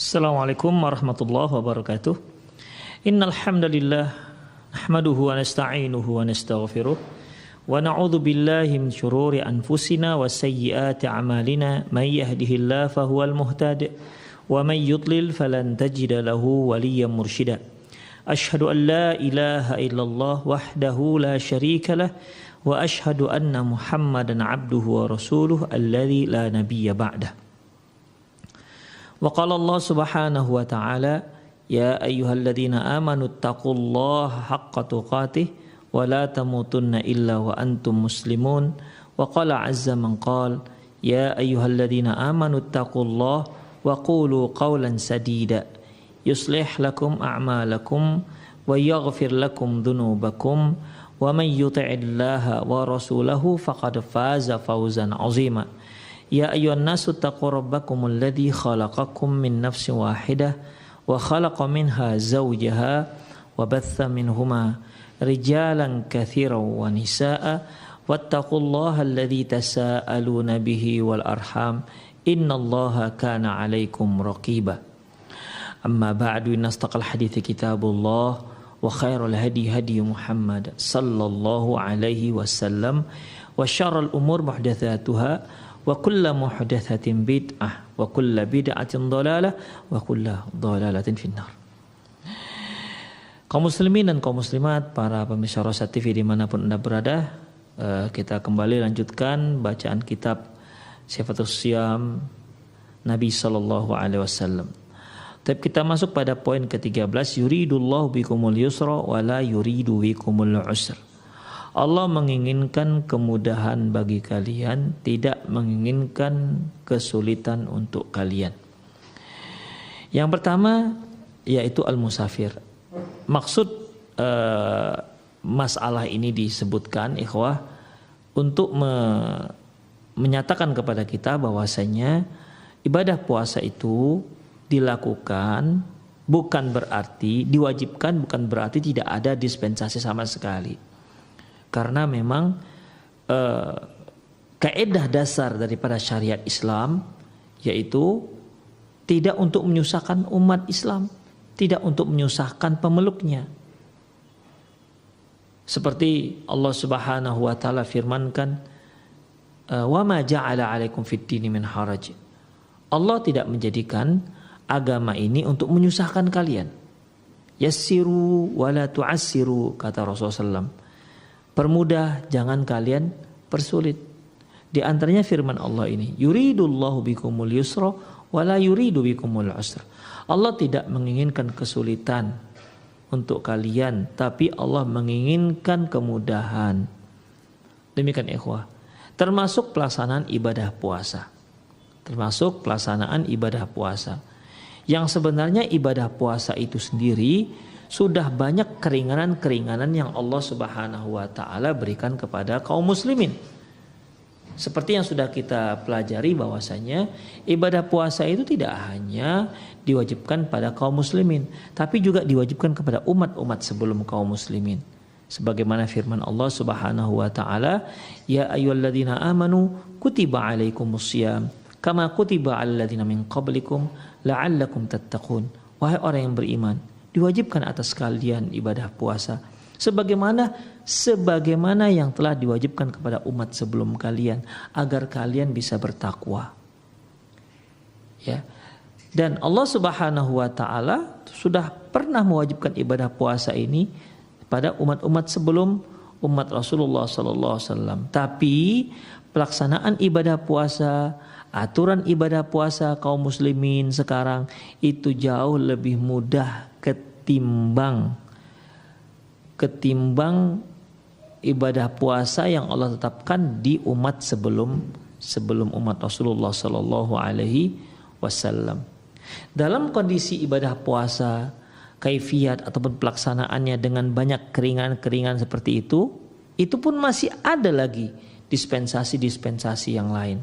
Assalamualaikum warahmatullahi wabarakatuh. Innal hamdalillah nahmaduhu wa nasta'inuhu wa nastaghfiruh wa na'udzu billahi min shururi anfusina wa sayyiati a'malina may yahdihillahu fahuwal muhtadi wa may yudlil falan tajida lahu waliyyan mursyida. Asyhadu an la ilaha illallah wahdahu la syarika lah wa asyhadu anna Muhammadan 'abduhu wa rasuluhu alladzi la nabiyya ba'dah. Wa qala Allah subhanahu wa ta'ala ya ayyuhalladzina amanu taqullaha haqqa tuqatih wa la tamutunna illa wa antum muslimun wa qala azza man qala ya ayyuhalladzina amanu taqullaha wa qulu qawlan sadida yuslih lakum a'malakum wa yaghfir lakum dhunubakum wa man yuti'illaha wa rasulahu faqad faza fawzan 'azima. Ya ayyuhan nasu taqu rabbakumul ladzi khalaqakum min nafsin wahidah wa khalaqa minha zawjaha wa batha minhuma rijalan katsiran wa nisaa'a wattaqullaha alladzi tasaaluna bihi wal arham innallaha kana 'alaikum raqiba. Amma ba'du, innastaqal hadithi kitabullah wa khairul hadi hadi Muhammad sallallahu alaihi wasallam wa syarrul umur muhdatsatuha wa kullu muhdatsatin bid'ah wa kullu bid'atin dhalalah wa kullu dhalalatin finnar. Kaum muslimin dan kaum muslimat, para pemirsa Rosyad TV dimanapun Anda berada, kita kembali lanjutkan bacaan kitab Sifatus Syiyam Nabi sallallahu alaihi wasallam. Tapi kita masuk pada poin ke-13, yuridullahu bikumul yusra wa la yuridu bikumul usra. Allah menginginkan kemudahan bagi kalian, tidak menginginkan kesulitan untuk kalian. Yang pertama yaitu al-musafir. Maksud masalah ini disebutkan ikhwah untuk menyatakan kepada kita bahwasanya ibadah puasa itu dilakukan bukan berarti diwajibkan, bukan berarti tidak ada dispensasi sama sekali. Karena memang kaidah dasar daripada syariat Islam yaitu tidak untuk menyusahkan umat Islam, tidak untuk menyusahkan pemeluknya. Seperti Allah Subhanahu wa taala firmankan, "Wa ma ja'ala 'alaikum fid-dini min haraj." Allah tidak menjadikan agama ini untuk menyusahkan kalian. Yassiru wa la tu'assiru, kata Rasulullah SAW. Permudah, jangan kalian persulit. Di antaranya firman Allah ini, yuridullahu bikumul yusra wa la yuridu bikumul usra. Allah tidak menginginkan kesulitan untuk kalian, tapi Allah menginginkan kemudahan. Demikian ikhwah. Termasuk pelaksanaan ibadah puasa. Termasuk pelaksanaan ibadah puasa. Yang sebenarnya ibadah puasa itu sendiri sudah banyak keringanan-keringanan yang Allah Subhanahu wa taala berikan kepada kaum muslimin. Seperti yang sudah kita pelajari bahwasanya ibadah puasa itu tidak hanya diwajibkan pada kaum muslimin, tapi juga diwajibkan kepada umat-umat sebelum kaum muslimin. Sebagaimana firman Allah Subhanahu wa taala, ya ayyuhalladzina amanu kutiba alaikumussyiyam kama kutiba alal ladzina min qablikum la'allakum tattaqun. Wahai orang yang beriman, diwajibkan atas kalian ibadah puasa sebagaimana yang telah diwajibkan kepada umat sebelum kalian agar kalian bisa bertakwa. Ya. Dan Allah Subhanahu wa taala sudah pernah mewajibkan ibadah puasa ini pada umat-umat sebelum umat Rasulullah sallallahu alaihi wasallam. Tapi pelaksanaan ibadah puasa, aturan ibadah puasa kaum muslimin sekarang itu jauh lebih mudah ketimbang ibadah puasa yang Allah tetapkan di umat sebelum umat Rasulullah sallallahu alaihi wasallam. Dalam kondisi ibadah puasa, kaifiat ataupun pelaksanaannya dengan banyak keringanan-keringanan seperti itu pun masih ada lagi dispensasi-dispensasi yang lain.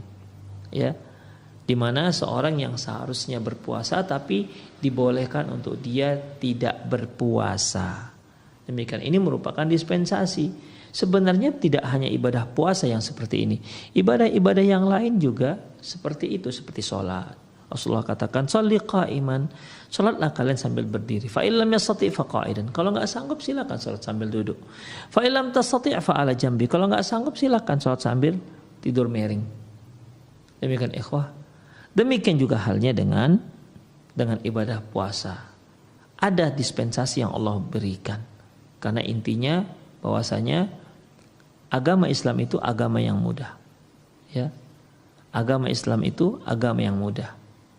Ya. Di mana seorang yang seharusnya berpuasa tapi dibolehkan untuk dia tidak berpuasa. Demikian, ini merupakan dispensasi. Sebenarnya tidak hanya ibadah puasa yang seperti ini. Ibadah-ibadah yang lain juga seperti itu, seperti sholat. Rasulullah katakan, "Shalli qa'iman." Salatlah kalian sambil berdiri. Fa illam yastati' fa qa'idan. Kalau enggak sanggup silakan salat sambil duduk. Fa illam tastati' fa ala jambi. Kalau enggak sanggup silakan salat sambil tidur miring. Demikian ikhwah. Demikian juga halnya dengan ibadah puasa. Ada dispensasi yang Allah berikan. Karena intinya bahwasanya agama Islam itu agama yang mudah. Ya. Agama Islam itu agama yang mudah.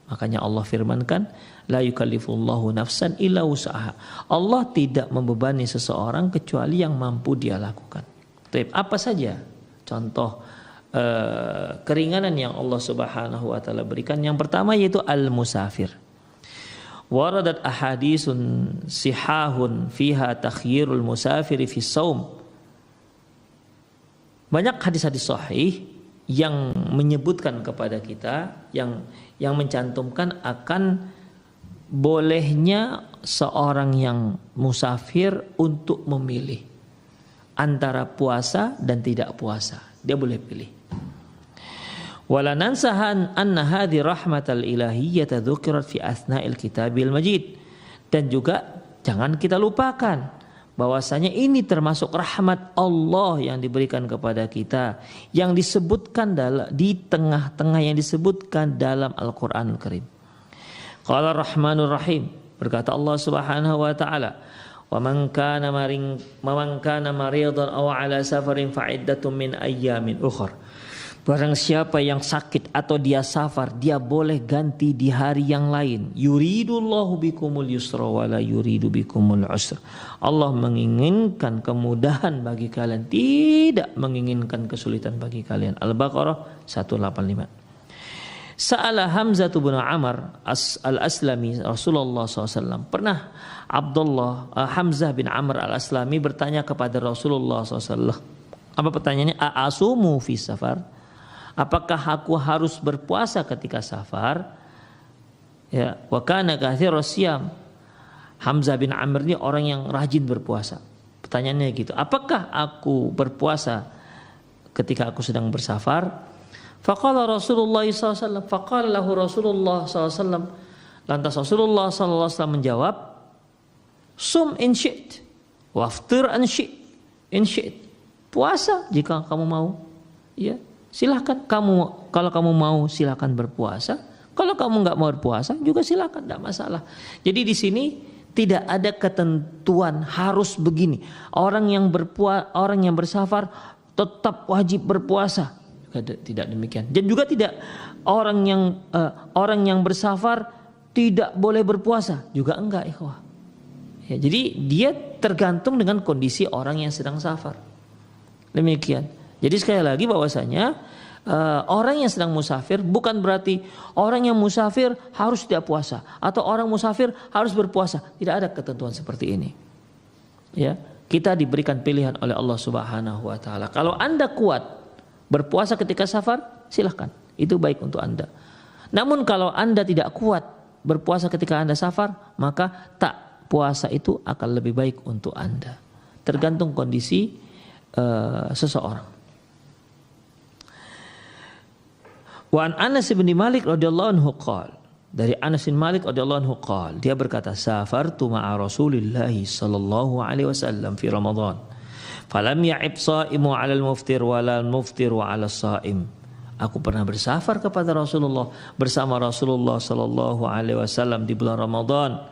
Makanya Allah firmankan, la yukallifullahu nafsan illa wus'aha. Allah tidak membebani seseorang kecuali yang mampu dia lakukan. Apa saja contoh keringanan yang Allah Subhanahu wa taala berikan? Yang pertama yaitu al-musafir. Waradat ahadisun sihahun fiha takhyirul musafiri fi shaum. Banyak hadis-hadis sahih yang menyebutkan kepada kita, yang mencantumkan akan bolehnya seorang yang musafir untuk memilih antara puasa dan tidak puasa. Dia boleh pilih. Wala nansahan anna hadhi rahmatal ilahiyyata dzukirat fi asna'il kitabil majid. Dan juga jangan kita lupakan bahwasanya ini termasuk rahmat Allah yang diberikan kepada kita, yang disebutkan di tengah-tengah yang disebutkan dalam Al-Qur'an Al-Karim. Qala Rahmanur Rahim, berkata Allah Subhanahu wa taala, "Wa man kana maridan aw ala safarin fa iddatun min ayyamin ukhra." Barang siapa yang sakit atau dia safar, dia boleh ganti di hari yang lain. Yuridullahu bikumul yusra wa la yuridu bikumul usra. Allah menginginkan kemudahan bagi kalian, tidak menginginkan kesulitan bagi kalian. Al-Baqarah 185. Sa'ala Hamzah bin Amr al-Aslami Rasulullah SAW. Pernah Hamzah bin Amr al-Aslami bertanya kepada Rasulullah SAW. Apa pertanyaannya? A'asumu fi safar? Apakah aku harus berpuasa ketika safar? Ya, wa kana katsirus siyam. Hamzah bin Amr ini orang yang rajin berpuasa. Pertanyaannya gitu, apakah aku berpuasa ketika aku sedang bersafar? Faqala Rasulullah SAW. Faqala lahu Rasulullah SAW. Lantas Rasulullah SAW menjawab, sum in syi'it, waftir in syi'it. Puasa jika kamu mau. Ya. Silahkan kalau kamu mau silahkan berpuasa. Kalau kamu nggak mau berpuasa juga silahkan, tidak masalah. Jadi di sini tidak ada ketentuan harus begini. Orang yang bersafar tetap wajib berpuasa. Tidak demikian. Dan juga tidak orang yang bersafar tidak boleh berpuasa juga enggak, ikhwah. Ya, jadi dia tergantung dengan kondisi orang yang sedang safar. Demikian. Jadi sekali lagi bahwasanya orang yang sedang musafir bukan berarti orang yang musafir harus tidak puasa atau orang musafir harus berpuasa. Tidak ada ketentuan seperti ini. Ya, kita diberikan pilihan oleh Allah Subhanahu wa taala. Kalau Anda kuat berpuasa ketika safar, silahkan. Itu baik untuk Anda. Namun kalau Anda tidak kuat berpuasa ketika Anda safar, maka tak puasa itu akan lebih baik untuk Anda. Tergantung kondisi seseorang. Wa an Anas bin Malik radhiyallahu anhu qala, dari Anas bin Malik radhiyallahu anhu qala, dia berkata, safartu ma'a Rasulillah sallallahu alaihi wasallam fi Ramadan. Falam ya'ib sha'imu 'alal muftir wala al-muftiru 'ala shaim. Aku pernah bersafar kepada Rasulullah bersama Rasulullah sallallahu alaihi wasallam di bulan Ramadan.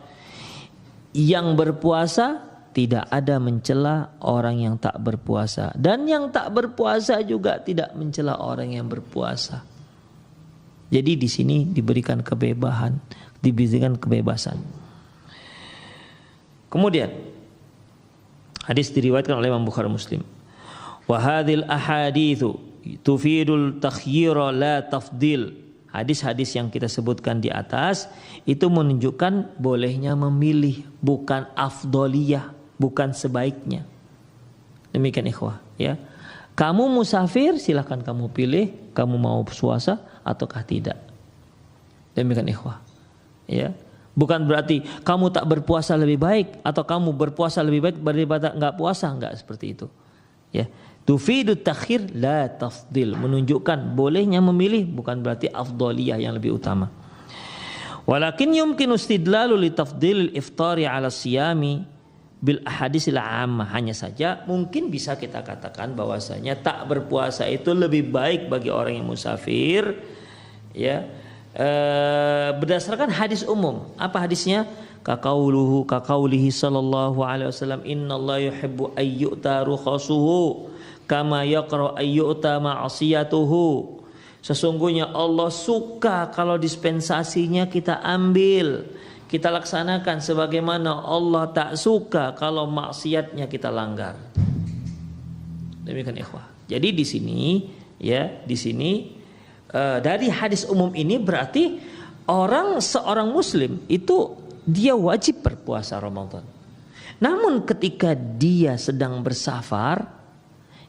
Yang berpuasa tidak ada mencela orang yang tak berpuasa, dan yang tak berpuasa juga tidak mencela orang yang berpuasa. Jadi di sini diberikan kebebasan. Kemudian hadis diriwayatkan oleh Imam Bukhari Muslim. Wa hadhil ahaditsu tufidul takhyira la tafdil. Hadis-hadis yang kita sebutkan di atas itu menunjukkan bolehnya memilih, bukan afdoliyah, bukan sebaiknya. Demikian ikhwah, ya. Kamu musafir, silahkan kamu pilih, kamu mau puasa ataukah tidak. Demikian ikhwah, ya. Bukan berarti kamu tak berpuasa lebih baik atau kamu berpuasa lebih baik daripada enggak puasa, enggak seperti itu. Ya. Tufidut takhir la tafdil, menunjukkan bolehnya memilih, bukan berarti afdoliyah yang lebih utama. Walakin yumkinu istidlalu li tafdilil iftari ala siyami bil ahadisil ammah. Hanya saja mungkin bisa kita katakan bahwasanya tak berpuasa itu lebih baik bagi orang yang musafir, ya, berdasarkan hadis umum. Apa hadisnya? Kaqaulihi sallallahu alaihi wasallam, innallaha yuhibbu ayyu'ta rukhasuhu kama yaqra ayyu'ta ma'asiyatuhu. Sesungguhnya Allah suka kalau dispensasinya kita ambil, kita laksanakan, sebagaimana Allah tak suka kalau maksiatnya kita langgar. Demikian ikhwah. Jadi di sini, ya, di sini dari hadis umum ini berarti seorang muslim itu dia wajib berpuasa Ramadan. Namun ketika dia sedang bersafar,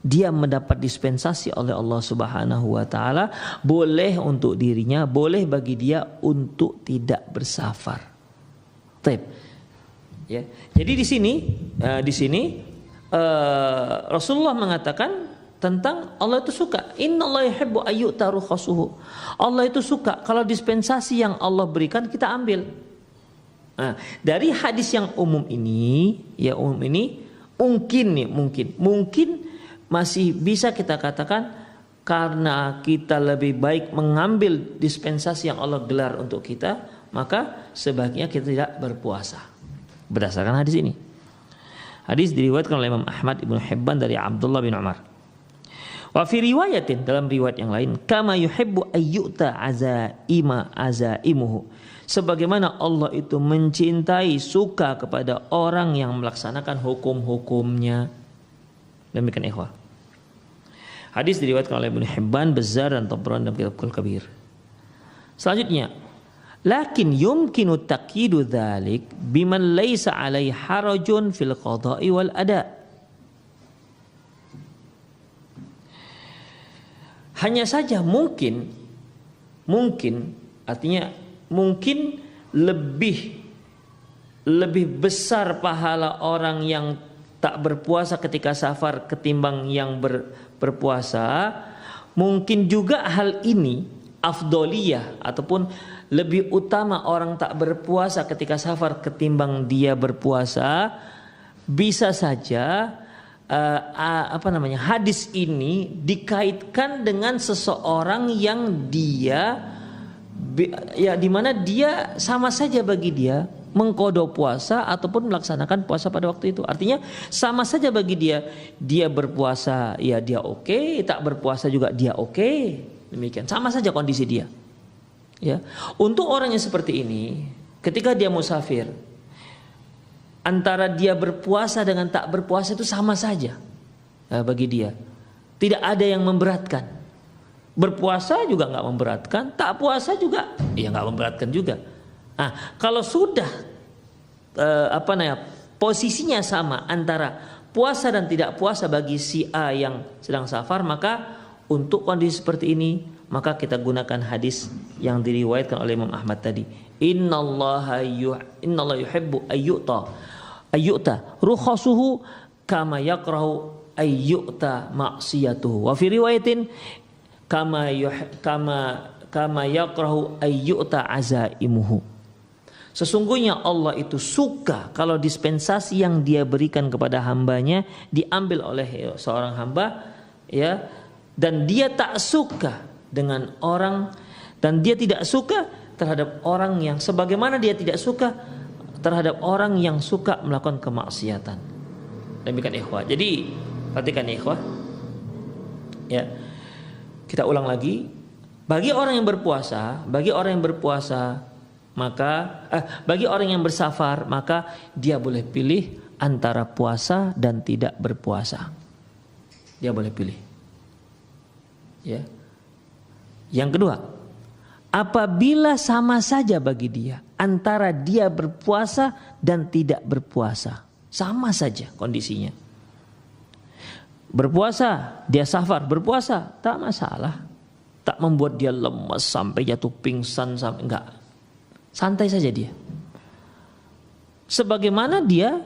dia mendapat dispensasi oleh Allah Subhanahu wa taala, boleh untuk dirinya, boleh bagi dia untuk tidak bersafar. Baik. Ya. Jadi di sini Rasulullah mengatakan tentang Allah itu suka, innallaha yuhibbu ayyu'ta rukhasuhu. Allah itu suka kalau dispensasi yang Allah berikan kita ambil. Nah, dari hadis yang umum ini, mungkin masih bisa kita katakan karena kita lebih baik mengambil dispensasi yang Allah gelar untuk kita, maka sebaiknya kita tidak berpuasa. Berdasarkan hadis ini. Hadis diriwayatkan oleh Imam Ahmad, Ibnu Hibban dari Abdullah bin Umar. Wa fi riwayatin, dalam riwayat yang lain, kama yuhibbu ayyuta azaimuhu. Sebagaimana Allah itu mencintai, suka kepada orang yang melaksanakan hukum-hukumnya. Demikian ikhwah. Hadis diriwayatkan oleh Ibnu Hibban, Bazzar dan Tabrani dalam Kitab Al-Kabir. Selanjutnya, lakin yumkinu taqyidu dzalik biman laisa alaihi harajun fil qada'i wal ada. Hanya saja mungkin artinya mungkin lebih besar pahala orang yang tak berpuasa ketika safar ketimbang yang berpuasa. Mungkin juga hal ini afdoliyah ataupun lebih utama orang tak berpuasa ketika safar ketimbang dia berpuasa. Bisa saja hadis ini dikaitkan dengan seseorang yang dia di mana dia sama saja bagi dia mengqada puasa ataupun melaksanakan puasa pada waktu itu. Artinya sama saja bagi dia berpuasa ya dia oke, tak berpuasa juga dia oke. Demikian, sama saja kondisi dia. Ya. Untuk orang yang seperti ini, ketika dia musafir, antara dia berpuasa dengan tak berpuasa itu sama saja bagi dia. Tidak ada yang memberatkan. Berpuasa juga nggak memberatkan, tak puasa juga ya nggak memberatkan juga. Nah, kalau sudah posisinya sama antara puasa dan tidak puasa bagi si A yang sedang safar, maka untuk kondisi seperti ini maka kita gunakan hadis yang diriwayatkan oleh Imam Ahmad tadi. Innallaha yuhibbu ayyuta rukhasuhu kama yakrahu ayyuta ma'siyatuhu. Wa fi riwayatin kama yakrahu ayyuta azaimuhu. Sesungguhnya Allah itu suka kalau dispensasi yang dia berikan kepada hambanya diambil oleh seorang hamba, ya, dan dia tak suka dengan orang, dan dia tidak suka terhadap orang yang sebagaimana dia tidak suka terhadap orang yang suka melakukan kemaksiatan. Demikian ikhwah. Jadi perhatikan ikhwah, ya, kita ulang lagi. Bagi orang yang berpuasa, bagi orang yang bersafar, maka dia boleh pilih antara puasa dan tidak berpuasa. Dia boleh pilih. Ya. Yang kedua, apabila sama saja bagi dia antara dia berpuasa dan tidak berpuasa, sama saja kondisinya. Berpuasa, dia safar, berpuasa, tak masalah. Tak membuat dia lemas sampai jatuh pingsan, enggak. Santai saja dia. Sebagaimana dia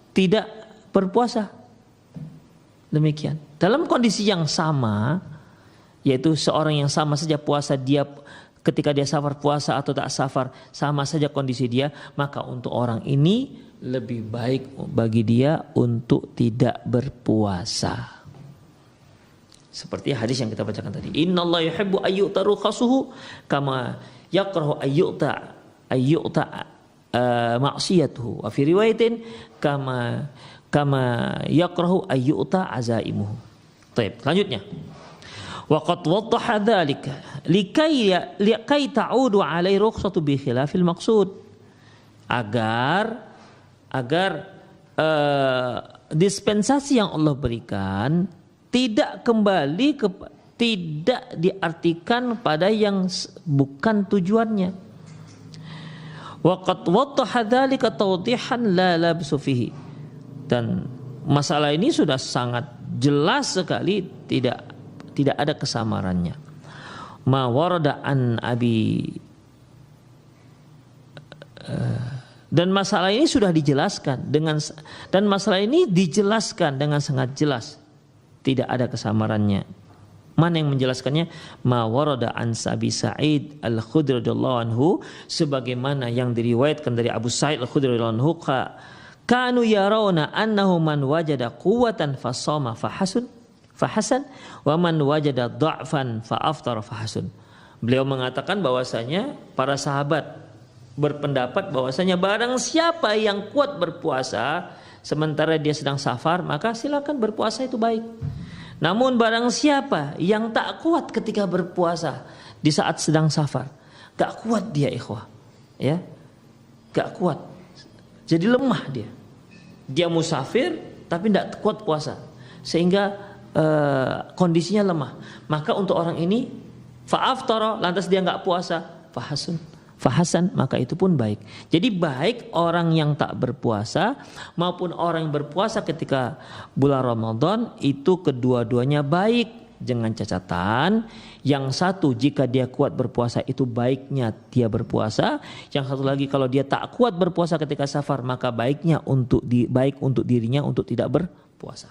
tidak berpuasa. Demikian. Dalam kondisi yang sama, yaitu seorang yang sama saja puasa dia ketika dia safar puasa atau tak safar sama saja kondisi dia, maka untuk orang ini lebih baik bagi dia untuk tidak berpuasa. Seperti hadis yang kita bacakan tadi. Innallaha yuhibbu ayyu'ta rukhasuhu kama yakrahu ayyu'ta maksiyatuhu. Wa fi riwayatin kama yakrahu ayyu'ta azaimuhu. Baik, selanjutnya. Wa qad waddaha dzalika likai ta'udu alai rukhsatu bi khilafil maqsud. Agar dispensasi yang Allah berikan tidak kembali tidak diartikan pada yang bukan tujuannya. Wa qad waddaha dzalika tawdihan la labsu fihi. Dan masalah ini sudah sangat jelas sekali, tidak ada kesamarannya. Ma warada an abi dan masalah ini sudah dijelaskan dan masalah ini dijelaskan dengan sangat jelas, tidak ada kesamarannya. Mana yang menjelaskannya? Ma warada an Abi Sa'id Al-Khudri radhiyallahu anhu, sebagaimana yang diriwayatkan dari Abu Sa'id Al-Khudri radhiyallahu anhu, kanu yarawna annahu man wajada quwwatan fasama fahasan wa man wajada dha'fan faaftara fahasun. Beliau mengatakan bahwasanya para sahabat berpendapat bahwasanya barang siapa yang kuat berpuasa sementara dia sedang safar, maka silakan berpuasa, itu baik. Namun barang siapa yang tak kuat ketika berpuasa di saat sedang safar, gak kuat dia ikhwah, ya, gak kuat, jadi lemah dia musafir tapi tidak kuat puasa sehingga kondisinya lemah, maka untuk orang ini fa'aftara, lantas dia gak puasa, fahasan, maka itu pun baik. Jadi baik orang yang tak berpuasa maupun orang yang berpuasa ketika bulan Ramadan, itu kedua-duanya baik, dengan catatan yang satu, jika dia kuat berpuasa itu baiknya dia berpuasa, yang satu lagi kalau dia tak kuat berpuasa ketika safar, maka baiknya baik untuk dirinya untuk tidak berpuasa.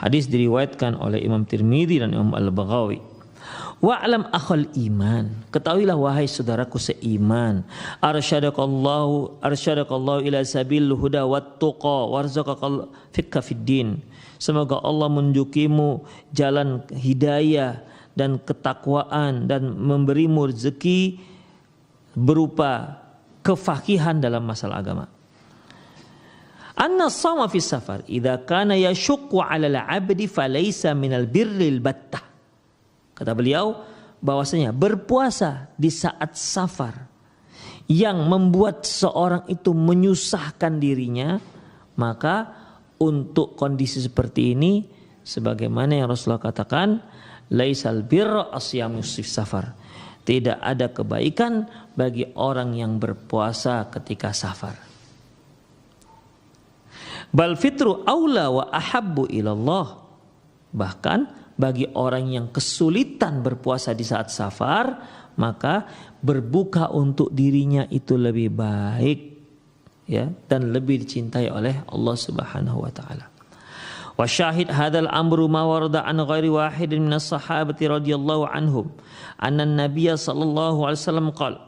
Hadis diriwayatkan oleh Imam Tirmidzi dan Imam Al-Baghawi. Wa'lam akhal iman, ketahuilah wahai saudaraku seiman, arsyadakallahu ila sabil huda wat tuqa warzaqakal fikha fiddin. Semoga Allah menunjukimu jalan hidayah dan ketakwaan dan memberimu rezeki berupa kefakihan dalam masalah agama. Anna shawma fi safar idza kana yashuqqu 'ala al-'abdi falaysa minal birril battah. Kata beliau bahwasanya berpuasa di saat safar yang membuat seorang itu menyusahkan dirinya, maka untuk kondisi seperti ini sebagaimana yang Rasulullah katakan, laisal birra asyamus safar. Tidak ada kebaikan bagi orang yang berpuasa ketika safar. Bal fitru aula wa ahabbu ilallah. Bahkan bagi orang yang kesulitan berpuasa di saat safar, maka berbuka untuk dirinya itu lebih baik, ya, dan lebih dicintai oleh Allah Subhanahu wa taala. Wa syahid hadzal amru ma warada an ghairi wahidin minas sahabati radhiyallahu anhum anna an-nabiy sallallahu alaihi wasallam qala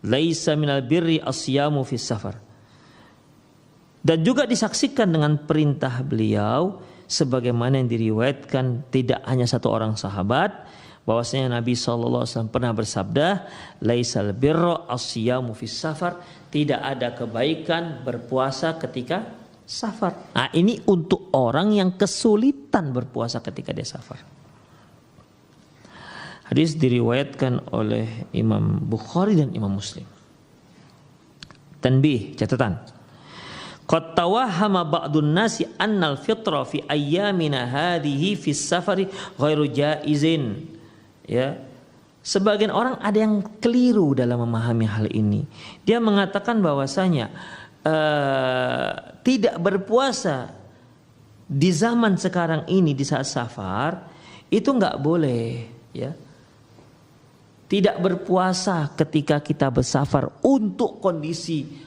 laisa minal birri asyamu fis safar. Dan juga disaksikan dengan perintah beliau sebagaimana yang diriwayatkan tidak hanya satu orang sahabat, bahwasanya Nabi SAW pernah bersabda, laisal birra asyamu fis safar, tidak ada kebaikan berpuasa ketika safar. Nah, ini untuk orang yang kesulitan berpuasa ketika dia safar. Hadis diriwayatkan oleh Imam Bukhari dan Imam Muslim. Tanbih, catatan. Qad tawahhama ba'dun nasi annal fitra fi ayyamina hadhihi fi safari ghairu jaizin. Ya. Sebagian orang ada yang keliru dalam memahami hal ini. Dia mengatakan bahwasanya tidak berpuasa di zaman sekarang ini di saat safar itu enggak boleh, ya. Tidak berpuasa ketika kita bersafar untuk kondisi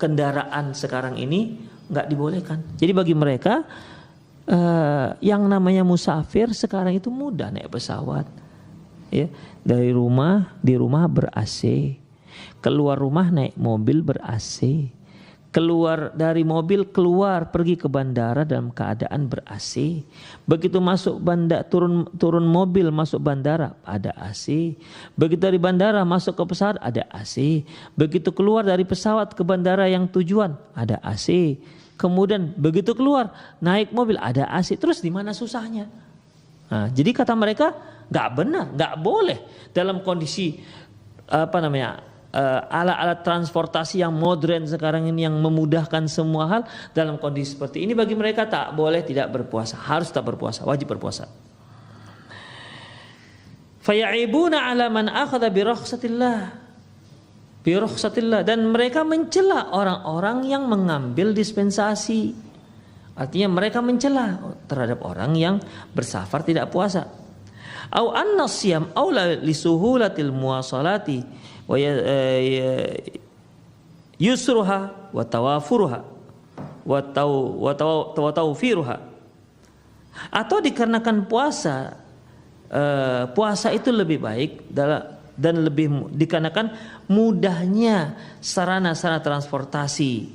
kendaraan sekarang ini nggak dibolehkan. Jadi bagi mereka yang namanya musafir sekarang itu mudah naik pesawat, ya, dari rumah, di rumah ber-AC, keluar rumah naik mobil ber-AC, keluar dari mobil, keluar pergi ke bandara dalam keadaan ber-AC. Begitu masuk bandara, turun mobil masuk bandara ada AC. Begitu dari bandara masuk ke pesawat ada AC. Begitu keluar dari pesawat ke bandara yang tujuan ada AC. Kemudian begitu keluar naik mobil ada AC. Terus di mana susahnya? Nah, jadi kata mereka nggak benar, nggak boleh dalam kondisi alat-alat transportasi yang modern sekarang ini yang memudahkan semua hal, dalam kondisi seperti ini bagi mereka tak boleh tidak berpuasa, harus tetap berpuasa, wajib berpuasa. Fayaibuna ala man akhadha bi rukhsatillah, dan mereka mencela orang-orang yang mengambil dispensasi. Artinya mereka mencela terhadap orang yang bersafar tidak puasa. Au anna siyam aula lisuhulatil muwasalati wa yusruha wa tawafuruha wa tawfiruha, atau dikarenakan puasa itu lebih baik dan lebih dikarenakan mudahnya sarana-sarana transportasi,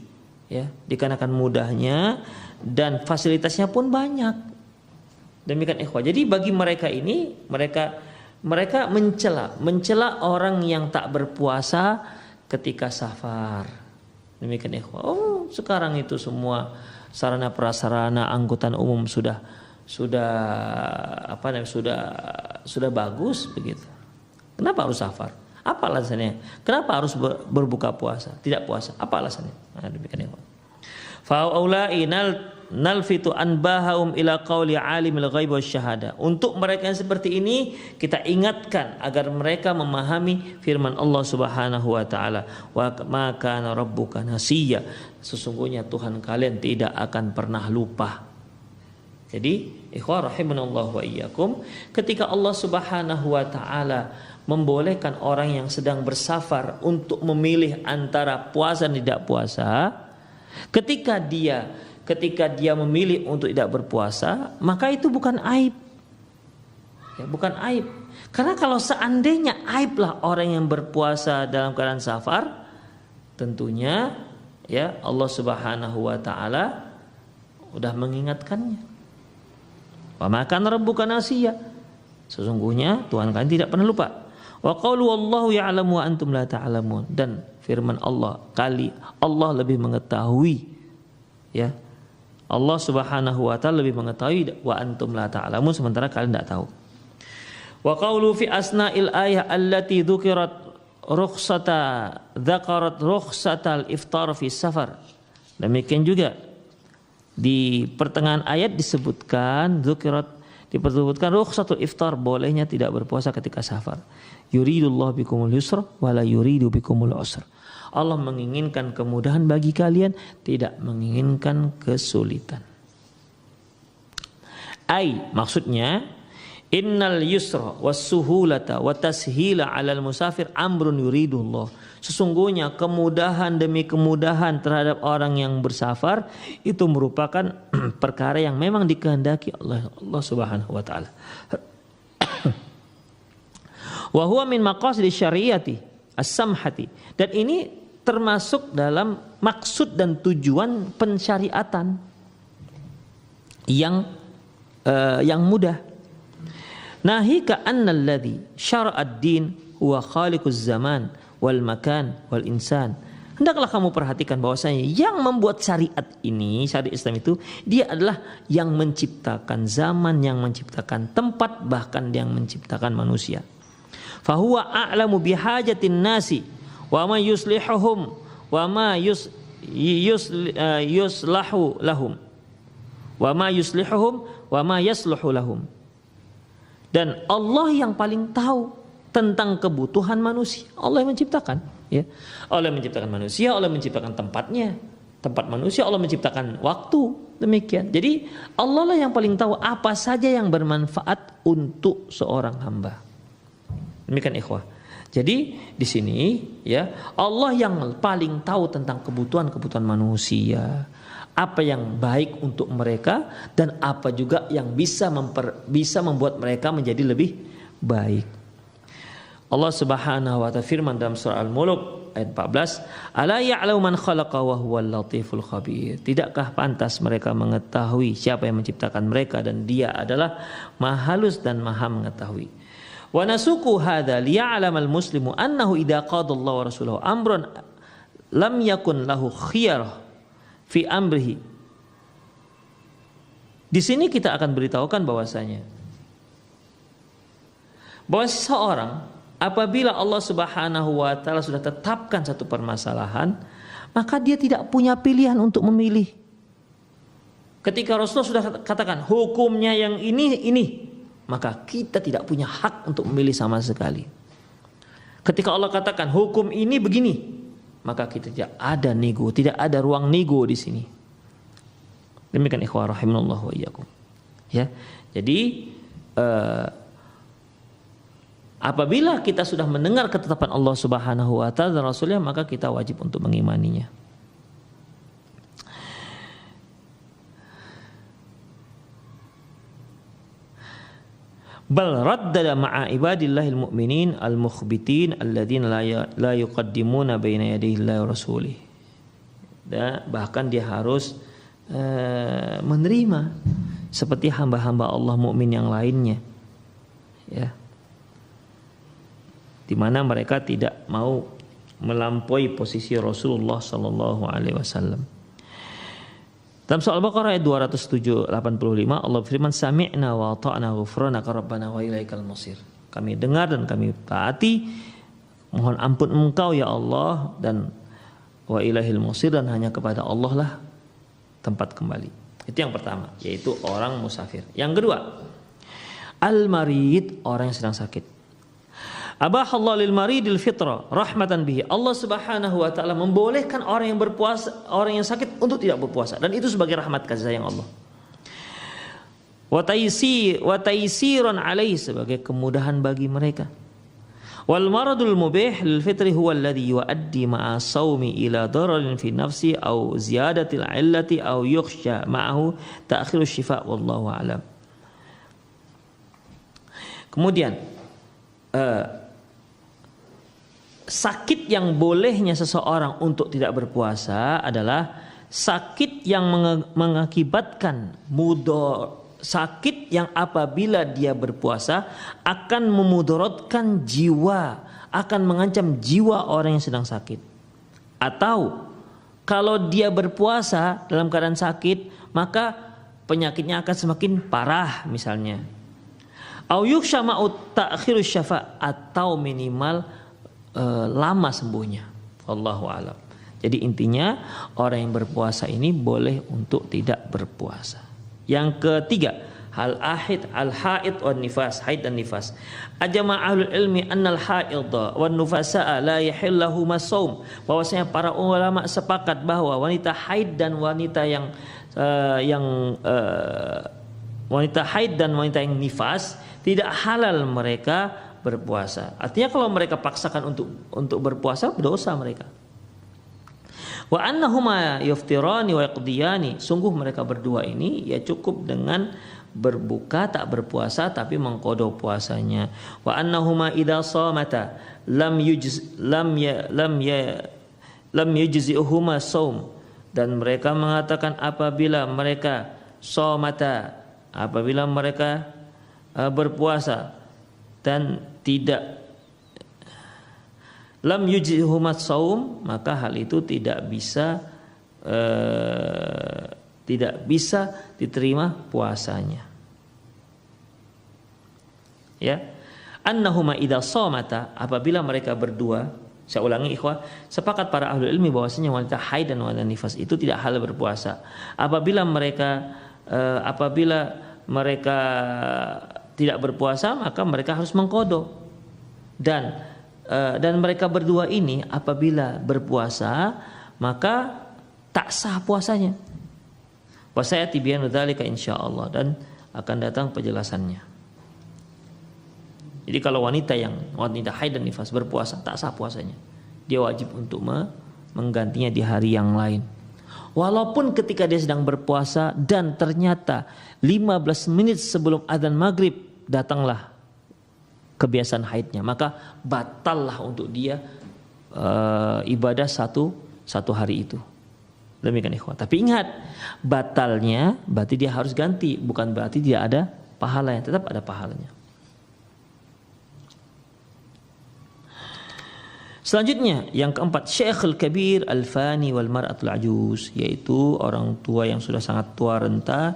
ya, dikarenakan mudahnya dan fasilitasnya pun banyak. Demikian ikhwah. Jadi bagi mereka ini mereka mencela orang yang tak berpuasa ketika safar. Demikian ikhwah. Oh, sekarang itu semua sarana prasarana angkutan umum sudah bagus begitu. Kenapa harus safar? Apa alasannya? Kenapa harus berbuka puasa? Tidak puasa. Apa alasannya? Nah, demikian ikhwah. Fa'ula'i nalfitu anbahum ila qauli alimil ghaib wasyahada. Untuk mereka yang seperti ini kita ingatkan agar mereka memahami firman Allah Subhanahu wa taala, wa ma kana rabbuka nasiya, sesungguhnya Tuhan kalian tidak akan pernah lupa. Jadi ikhwah rahimanallahu wa iyyakum, ketika Allah Subhanahu wa taala membolehkan orang yang sedang bersafar untuk memilih antara puasa dan tidak puasa, ketika dia memilih untuk tidak berpuasa, maka itu bukan aib. Ya, bukan aib. Karena kalau seandainya aiblah orang yang berpuasa dalam keadaan safar, tentunya ya Allah Subhanahu wa taala sudah mengingatkannya. Wa ma kana rabbuka nasiya. Sesungguhnya Tuhan kalian tidak pernah lupa. Wa qalu wallahu ya'lamu wa antum la ta'lamun. Dan firman Allah, Allah lebih mengetahui, ya. Allah Subhanahu wa taala lebih mengetahui, wa antum la ta'lamun, sementara kalian tidak tahu. Wa qawlu fi asna'il ayah allati dzakarat rukhsatal iftar fi safar. Demikian juga di pertengahan ayat disebutkan rukhsatul iftar, bolehnya tidak berpuasa ketika safar. Yuridullahu bikumul yusra wa la yuridu bikumul usra. Allah menginginkan kemudahan bagi kalian, tidak menginginkan kesulitan. Maksudnya innal yusra was suhulata wa tashila 'alal musafir amrun yuridullah. Sesungguhnya kemudahan demi kemudahan terhadap orang yang bersafar itu merupakan perkara yang memang dikehendaki Allah Subhanahu wa taala. Wa huwa min maqasid syariati as-samhati, dan ini termasuk dalam maksud dan tujuan pensyariatan yang mudah. Nahika annal ladzi syara'a ad-din huwa khaliquz zaman wal makan wal insan. Hendaklah kamu perhatikan bahwasanya yang membuat syariat ini, syariat Islam itu, dia adalah yang menciptakan zaman, yang menciptakan tempat, bahkan yang menciptakan manusia. Fahuwa a'lamu bihajatin nasi wa ma yuslihuhum wa ma yuslahu lahum wa ma yuslihuhum wa ma yasluhu lahum. Dan Allah yang paling tahu tentang kebutuhan manusia. Allah yang menciptakan, ya. Allah yang menciptakan manusia, Allah yang menciptakan tempatnya, tempat manusia, Allah menciptakan waktu, demikian. Jadi Allah lah yang paling tahu apa saja yang bermanfaat untuk seorang hamba. Demikian ikhwah. Jadi di sini ya Allah yang paling tahu tentang kebutuhan manusia, apa yang baik untuk mereka dan apa juga yang bisa membuat mereka menjadi lebih baik. Allah Subhanahu wa ta'ala firman dalam surah Al-Mulk ayat 14, "Ala ya'lamu man khalaqa wa huwal latiful khabir." Tidakkah pantas mereka mengetahui siapa yang menciptakan mereka dan Dia adalah Maha halus dan Maha mengetahui. Wa nasuku hadza liya'lamal muslimu annahu idza qada Allah wa rasuluhu amran lam yakun lahu khiyarah fi amrihi. Di sini kita akan beritahukan bahwasanya bahwa seseorang apabila Allah Subhanahu wa ta'ala sudah tetapkan satu permasalahan, maka dia tidak punya pilihan untuk memilih. Ketika Rasulullah sudah katakan hukumnya yang ini, maka kita tidak punya hak untuk memilih sama sekali. Ketika Allah katakan hukum ini begini, maka kita tidak ada nego, tidak ada ruang nego di sini. Demikian ikhwah rahimanallah wa iyyakum. Ya. Jadi apabila kita sudah mendengar ketetapan Allah Subhanahu wa ta'ala dan Rasulnya, maka kita wajib untuk mengimaninya. Bal raddada ma'a ibadillahil mu'minin al-mukhbitin alladzina la yuqaddimuna baina yadayillahi wa rasulih. Dan bahkan dia harus menerima seperti hamba-hamba Allah mukmin yang lainnya. Ya. Di mana mereka tidak mau melampaui posisi Rasulullah sallallahu alaihi wasallam. Dalam surah Al-Baqarah ayat 285 Allah firman, "Sami'na wa ata'na ghufranaka rabbana wa ilaikal masir." Kami dengar dan kami taati, mohon ampun Engkau ya Allah, dan wa ilaihil masir, dan hanya kepada Allah lah tempat kembali. Itu yang pertama, yaitu orang musafir. Yang kedua, al-marid, orang yang sedang sakit. Abahallahu lil maridil fitra rahmatan bihi. Allah Subhanahu wa ta'ala membolehkan orang yang berpuasa, orang yang sakit untuk tidak berpuasa, dan itu sebagai rahmat kasih sayang Allah. Wa taysiran alaihi, sebagai kemudahan bagi mereka. Wal maradul mubih lil fitri huwa alladhi yuaddi ma'a shaumi ila dararin fi nafsi aw ziyadatil illati aw yukhsha ma'ahu ta'khirus shifa wallahu a'lam. Kemudian sakit yang bolehnya seseorang untuk tidak berpuasa adalah sakit yang mengakibatkan sakit yang apabila dia berpuasa akan memudaratkan jiwa, akan mengancam jiwa orang yang sedang sakit. Atau kalau dia berpuasa dalam keadaan sakit, maka penyakitnya akan semakin parah misalnya. Au yukhsha ma'u ta'khirus syafa', atau minimal lama sembuhnya. Wallahu a'lam. Jadi intinya orang yang berpuasa ini boleh untuk tidak berpuasa. Yang ketiga, al-haid wan nifas, haid dan nifas. Ajma' ahlul ilmi annal haidha wan nufasaa la yahillahu masawm. Bahwasanya para ulama sepakat bahwa wanita haid dan wanita yang wanita haid dan wanita yang nifas tidak halal mereka berpuasa. Artinya kalau mereka paksakan untuk berpuasa, berdosa mereka. Wa annahuma yuftirani wa yaqdiyani, sungguh mereka berdua ini ya cukup dengan berbuka tak berpuasa tapi mengqada puasanya. Wa annahuma idza shamata lam yujzi'uhuma shaum, dan mereka mengatakan apabila mereka shamata, apabila mereka berpuasa dan tidak lam yujzi'uhumat saum, maka hal itu tidak bisa diterima puasanya. Ya, annahuma idza shamata, apabila mereka berdua, saya ulangi ikhwah, sepakat para ahli ilmi bahwasanya wanita haid dan wanita nifas itu tidak halal berpuasa. Apabila mereka tidak berpuasa, maka mereka harus mengqada. Dan mereka berdua ini apabila berpuasa maka tak sah puasanya. Wa sayati biyanu dzalika insyaallah, dan akan datang penjelasannya. Jadi kalau wanita haid dan nifas berpuasa tak sah puasanya, dia wajib untuk menggantinya di hari yang lain. Walaupun ketika dia sedang berpuasa dan ternyata 15 menit sebelum adzan maghrib datanglah kebiasaan haidnya, maka batallah untuk dia ibadah satu hari itu. Demikian ikhwah. Tapi ingat, batalnya berarti dia harus ganti, bukan berarti dia ada pahalanya, tetap ada pahalanya. Selanjutnya yang keempat, Syekhul Kabir Al-Fani wal Mar'atul Ajuz, yaitu orang tua yang sudah sangat tua renta,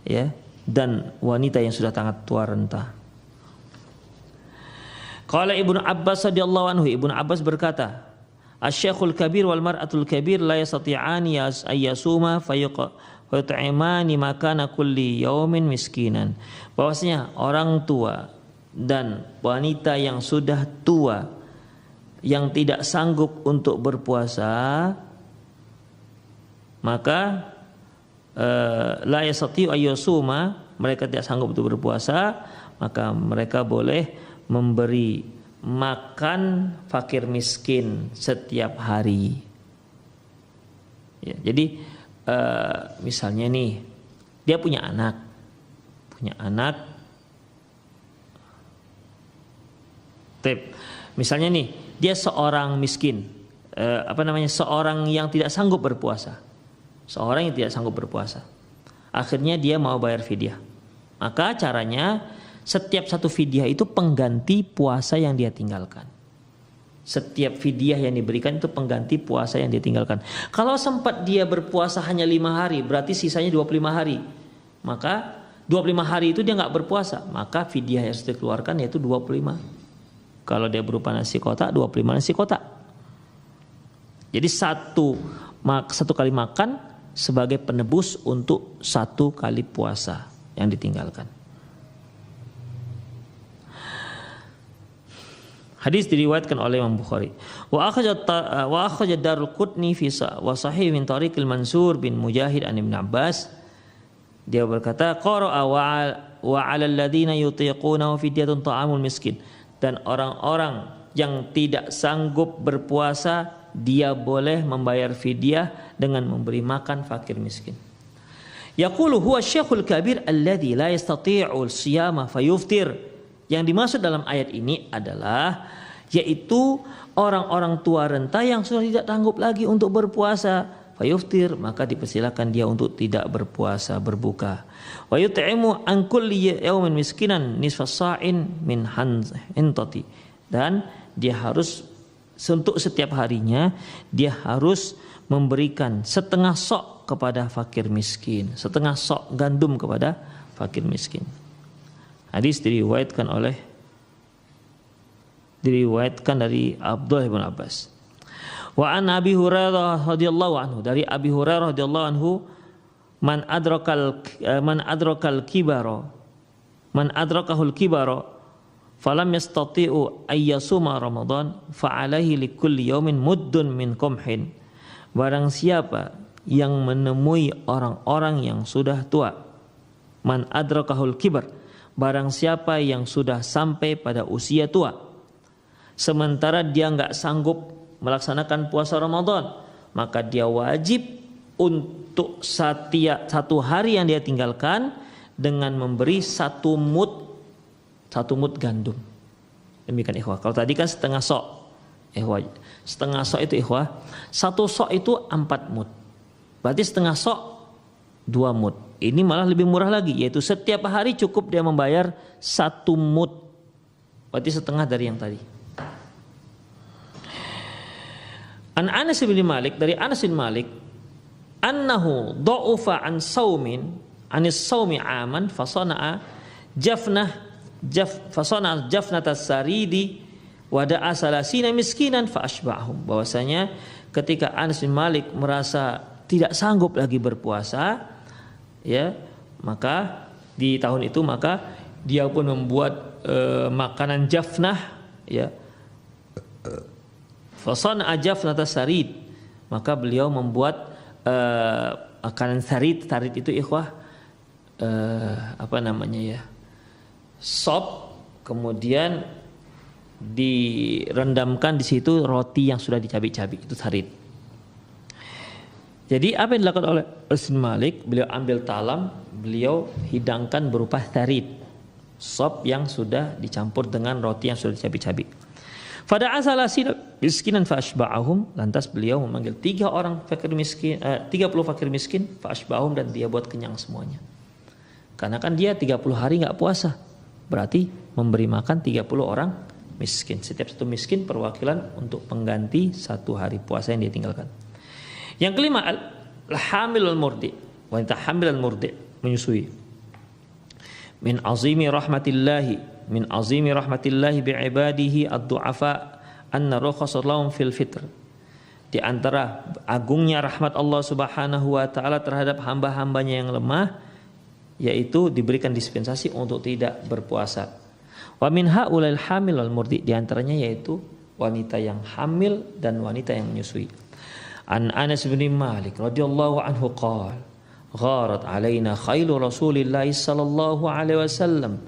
ya, dan wanita yang sudah sangat tua renta. Qala Ibnu Abbas radhiyallahu anhu, Ibnu Abbas berkata, Asy-Syekhul Kabir wal Mar'atul Kabir la yastati'ani ayyasuma fayut'imani makana kulli yaumin miskinan. Bahwasanya orang tua dan wanita yang sudah tua yang tidak sanggup untuk berpuasa, maka la yastati'u ayyasuma, mereka tidak sanggup untuk berpuasa, maka mereka boleh memberi makan fakir miskin setiap hari. Ya, jadi misalnya nih, dia punya anak, misalnya nih, dia seorang miskin, seorang yang tidak sanggup berpuasa, akhirnya dia mau bayar fidyah. Maka caranya, setiap satu fidyah itu pengganti puasa yang dia tinggalkan. Setiap fidyah yang diberikan itu pengganti puasa yang dia tinggalkan. Kalau sempat dia berpuasa hanya 5 hari, berarti sisanya 25 hari. Maka 25 hari itu dia nggak berpuasa, maka fidyah yang harus dikeluarkan yaitu 25. Kalau dia berupa nasi kotak, 25 nasi kotak. Jadi satu kali makan sebagai penebus untuk 1 kali puasa yang ditinggalkan. Hadis diriwayatkan oleh Imam Bukhari. Wa akhraja Daraqutni fi wa sahih min tariqil Mansur bin Mujahid an Ibn Abbas. Dia berkata, qara'a wa 'alal ladzina yutiqunahu fidyatun ta'amul miskin. Dan orang-orang yang tidak sanggup berpuasa, dia boleh membayar fidyah dengan memberi makan fakir miskin. Yaqulu huwa Syekhul Kabir alladzi la yastati'u al-siyama fayuftir. Yang dimaksud dalam ayat ini adalah yaitu orang-orang tua renta yang sudah tidak sanggup lagi untuk berpuasa, fayuftir, maka dipersilakan dia untuk tidak berpuasa, berbuka. Wa yut'imu an kulli yawmin miskinan nisfa sa'in min hintati. Dan dia harus untuk setiap harinya dia harus memberikan setengah sok kepada fakir miskin, setengah sok gandum kepada fakir miskin. Hadis diriwayatkan dari Abdullah bin Abbas. Wa an Abi Hurairah radhiyallahu anhu, dari Abi Hurairah radhiyallahu anhu, man adrakahul kibara falam yastati'u ayyasuma Ramadan fa alaihi likulli yawmin muddun min qamhin. Barang siapa yang menemui orang-orang yang sudah tua, man adrakahul kibar, barang siapa yang sudah sampai pada usia tua, sementara dia enggak sanggup melaksanakan puasa Ramadan, maka dia wajib untuk satu hari yang dia tinggalkan dengan memberi satu mud gandum. Demikian ikhwah. Kalau tadi kan setengah sok, ikhwah. Setengah sok itu ikhwah, 1 sok itu 4 mud. Berarti setengah sok 2 mud. Ini malah lebih murah lagi, yaitu setiap hari cukup dia membayar 1 mud. Berarti setengah dari yang tadi. An Anas bin Malik, dari Anas bin Malik, annahu dha'ufa an saumin anis saumi aman fasana'a jafnatas saridi wa da'a salasina miskinan fa ashba'hum. Bahwasanya ketika Anas bin Malik merasa tidak sanggup lagi berpuasa, ya, maka di tahun itu maka dia pun membuat makanan jafnah, ya, fasana'a jafnatas sarid, maka beliau membuat makanan sarid itu ikhwah, sop, kemudian direndamkan di situ roti yang sudah dicabik-cabik, itu sarid. Jadi apa yang dilakukan oleh Anas bin Malik, beliau ambil talam, beliau hidangkan berupa sarid. sop yang sudah dicampur dengan roti yang sudah dicabik-cabik. Fada'a salasina miskinan fa'ashba'ahum, lantas beliau memanggil 30 fakir miskin fa'ashba'ahum, dan dia buat kenyang semuanya. Karena kan dia 30 hari enggak puasa. Berarti memberi makan 30 orang miskin. Setiap satu miskin perwakilan untuk pengganti satu hari puasa yang dia tinggalkan. Yang kelima, al-hamil al-murdi, wanita hamil al-murdi, menyusui. Min azimi rahmatillahi bi'ibadihi ad-du'afa anna rukhasa lahum fil fitr. Di antara agungnya rahmat Allah Subhanahu wa taala terhadap hamba-hambanya yang lemah, yaitu diberikan dispensasi untuk tidak berpuasa. Wa min haulal hamil wal murdi, di antaranya yaitu wanita yang hamil dan wanita yang menyusui. An Anas bin Malik radhiyallahu anhu qala gharat alaina khailu Rasulillah sallallahu alaihi wasallam,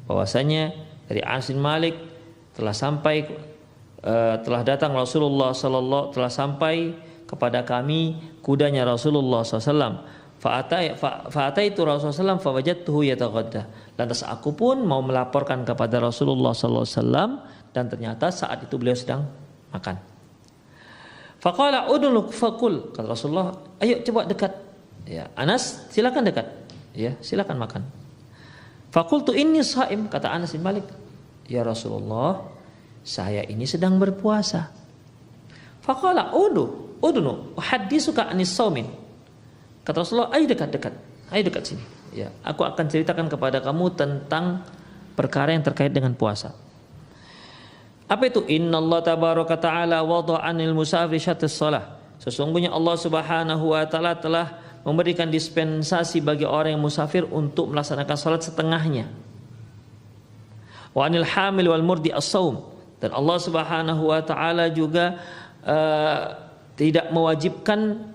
bahwasanya dari Anas bin Malik telah datang Rasulullah telah sampai kepada kami kudanya Rasulullah sallallahu. Fa'ataitu Rasulullah fawajadtuhu yataghadda. Lantas aku pun mau melaporkan kepada Rasulullah sallallahu alaihi wasallam, dan ternyata saat itu beliau sedang makan. Faqala udnuk faqul, kata Rasulullah, ayo coba dekat. Ya, Anas silakan dekat. Ya, silakan makan. Faqultu inni shaim, kata Anas bin Malik. Ya Rasulullah, saya ini sedang berpuasa. Faqala udnu uhadditsuka anis shaumin. Kata Rasulullah, ayo dekat sini. Ya, aku akan ceritakan kepada kamu tentang perkara yang terkait dengan puasa. Apa itu? Innallaha tabaraka ta'ala wada'a 'anil musafir syatrus shalah. Sesungguhnya Allah Subhanahu wa taala telah memberikan dispensasi bagi orang yang musafir untuk melaksanakan salat setengahnya. Wa 'anil hamil wal murdi as-shaum. Dan Allah Subhanahu wa taala juga tidak mewajibkan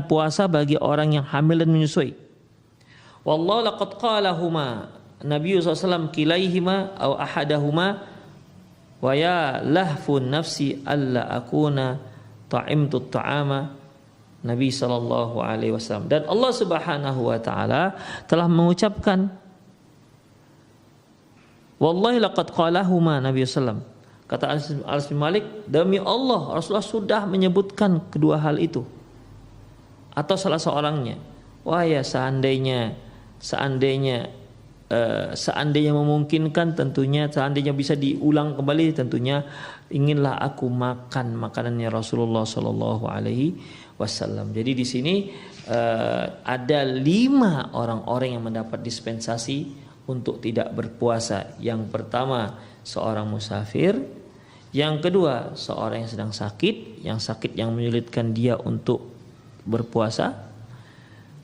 puasa bagi orang yang hamil dan menyusui. Wallahu laqad qalahuma Nabi SAW kilaihima aw ahadahuma wa ya lahfun nafsi alla akuna ta'imtu ta'ama. Nabi sallallahu alaihi wasallam dan Allah Subhanahu wa taala telah mengucapkan, wallahi laqad qalahuma Nabi SAW. Kata Anas bin Malik, demi Allah Rasulullah sudah menyebutkan kedua hal itu, atau salah seorangnya. Wah ya, seandainya memungkinkan, tentunya seandainya bisa diulang kembali, tentunya inginlah aku makan makanannya Rasulullah Shallallahu Alaihi Wasallam. Jadi di sini ada 5 orang-orang yang mendapat dispensasi untuk tidak berpuasa. Yang pertama, seorang musafir. Yang kedua, seorang yang sedang sakit, yang menyulitkan dia untuk berpuasa.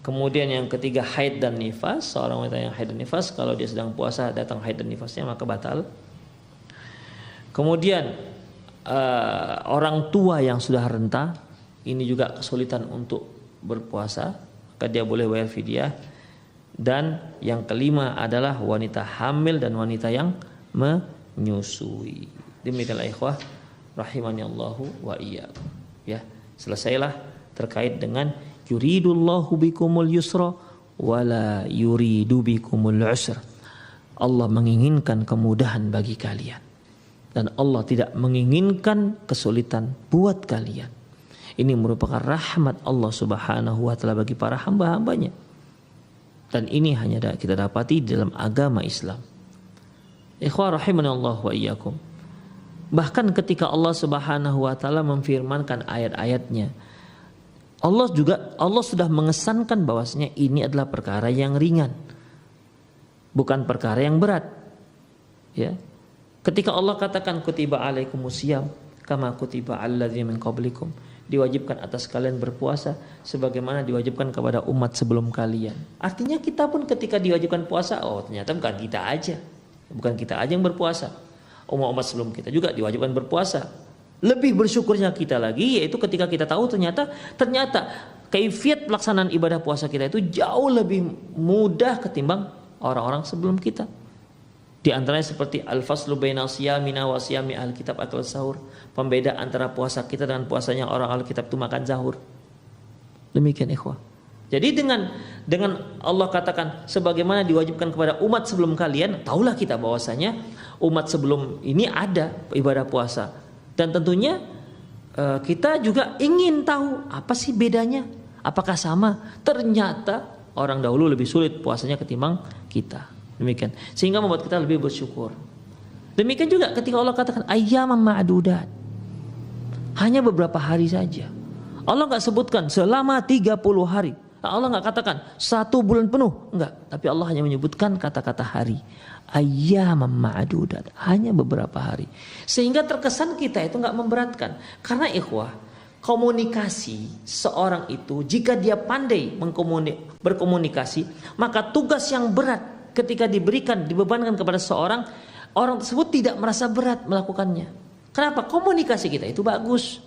Kemudian yang ketiga, haid dan nifas. Seorang wanita yang haid dan nifas, kalau dia sedang puasa datang haid dan nifasnya maka batal. Kemudian orang tua yang sudah renta, ini juga kesulitan untuk berpuasa, maka dia boleh bayar fidyah. Dan yang kelima adalah wanita hamil dan wanita yang menyusui. Demikianlah ikhwah rahimani Allahu wa iyyakum. Ya, selesailah terkait dengan yuridullahu bikumul yusra wala yuridu bikumul usra. Allah menginginkan kemudahan bagi kalian dan Allah tidak menginginkan kesulitan buat kalian. Ini merupakan rahmat Allah Subhanahu wa taala bagi para hamba-hambanya. Dan ini hanya kita dapati di dalam agama Islam. Ikhwah rahimani Allah wa iyyakum. Bahkan ketika Allah Subhanahu wa taala memfirmankan ayat-ayatnya, Allah sudah mengesankan bahwasanya ini adalah perkara yang ringan, bukan perkara yang berat. Ya. Ketika Allah katakan kutiba alaikumusiyam kama kutiba alladzina min qablikum, diwajibkan atas kalian berpuasa sebagaimana diwajibkan kepada umat sebelum kalian. Artinya kita pun ketika diwajibkan puasa, ternyata bukan kita aja yang berpuasa. Umat sebelum kita juga diwajibkan berpuasa. Lebih bersyukurnya kita lagi yaitu ketika kita tahu ternyata kaifiat pelaksanaan ibadah puasa kita itu jauh lebih mudah ketimbang orang-orang sebelum kita. Di antaranya seperti al-faslu baina siyamina wa siyami al-kitab akal sahur. Pembeda antara puasa kita dengan puasanya orang al-kitab itu makan sahur. Demikian ikhwah. Jadi dengan Allah katakan sebagaimana diwajibkan kepada umat sebelum kalian, taulah kita bahwasanya umat sebelum ini ada ibadah puasa. Dan tentunya kita juga ingin tahu apa sih bedanya, apakah sama. Ternyata orang dahulu lebih sulit puasanya ketimbang kita. Demikian, sehingga membuat kita lebih bersyukur. Demikian juga ketika Allah katakan ayyaman ma'dudat, hanya beberapa hari saja. Allah nggak sebutkan selama 30 hari. Allah nggak katakan 1 bulan penuh, enggak. Tapi Allah hanya menyebutkan kata-kata hari. Ayyaman ma'dudat, hanya beberapa hari. Sehingga terkesan kita itu nggak memberatkan. Karena ikhwah, komunikasi seorang itu jika dia pandai berkomunikasi, maka tugas yang berat ketika dibebankan kepada seorang, orang tersebut tidak merasa berat melakukannya. Kenapa? Komunikasi kita itu bagus.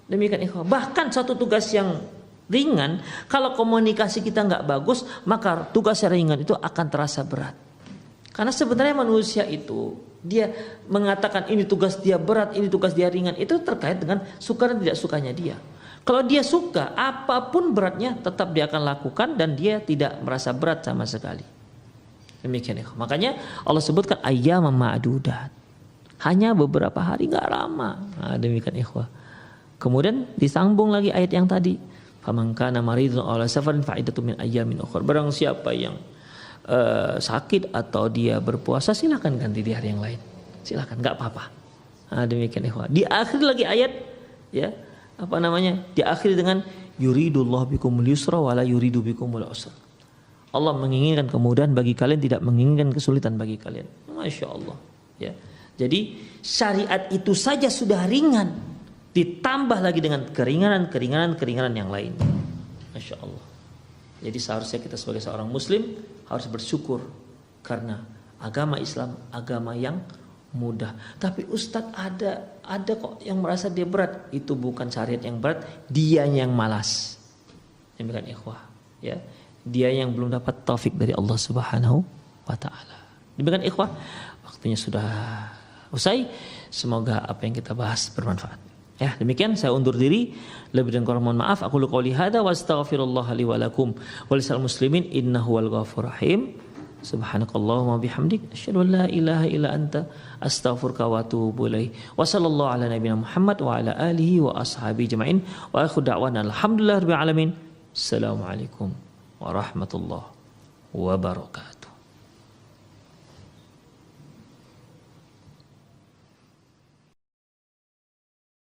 Demikian ikhwah. Bahkan satu tugas yang ringan, kalau komunikasi kita nggak bagus, maka tugas yang ringan itu akan terasa berat. Karena sebenarnya manusia itu, dia mengatakan ini tugas dia berat, ini tugas dia ringan, itu terkait dengan suka dan tidak sukanya dia. Kalau dia suka, apapun beratnya tetap dia akan lakukan dan dia tidak merasa berat sama sekali. Demikian ikhwah. Makanya Allah sebutkan ayyaman ma'dudat, hanya beberapa hari, nggak lama. Nah, demikian ikhwah. Kemudian disambung lagi ayat yang tadi, faman kana maridun aw ala safarin fa iddatun min ayyamin ukhra. Barang siapa yang sakit atau dia berpuasa, silakan ganti di hari yang lain. Silakan, enggak apa-apa. Nah, demikian ikhwah. Di akhir lagi ayat ya, diakhiri dengan yuridullahu bikumul yusra wala yuridu bikumul usra. Allah menginginkan kemudahan bagi kalian, tidak menginginkan kesulitan bagi kalian. Masya Allah ya. Jadi syariat itu saja sudah ringan, ditambah lagi dengan keringanan yang lain. Masya Allah. Jadi seharusnya kita sebagai seorang muslim harus bersyukur karena agama Islam agama yang mudah. Tapi Ustadz ada kok yang merasa dia berat. Itu bukan syariat yang berat, dia yang malas. Demikian ikhwah ya. Dia yang belum dapat taufik dari Allah Subhanahu wa taala. Demikian ikhwah, waktunya sudah usai. Semoga apa yang kita bahas bermanfaat. Ya, demikian saya undur diri. Lebih dan kurang mohon maaf. Aku qouli hada wa astaghfirullah li wa lakum wa lisal muslimin innahu wal ghafurur rahim. Subhanakallahumma bihamdik asyhadu an la ilaha illa anta astaghfiruka wa atubu ilaik. Wa sallallahu ala nabiyyina Muhammad wa ala alihi wa ashabihi jamain. Wa akhiru da'wana alhamdulillahirabbil alamin. Assalamualaikum warahmatullahi wabarakatuh.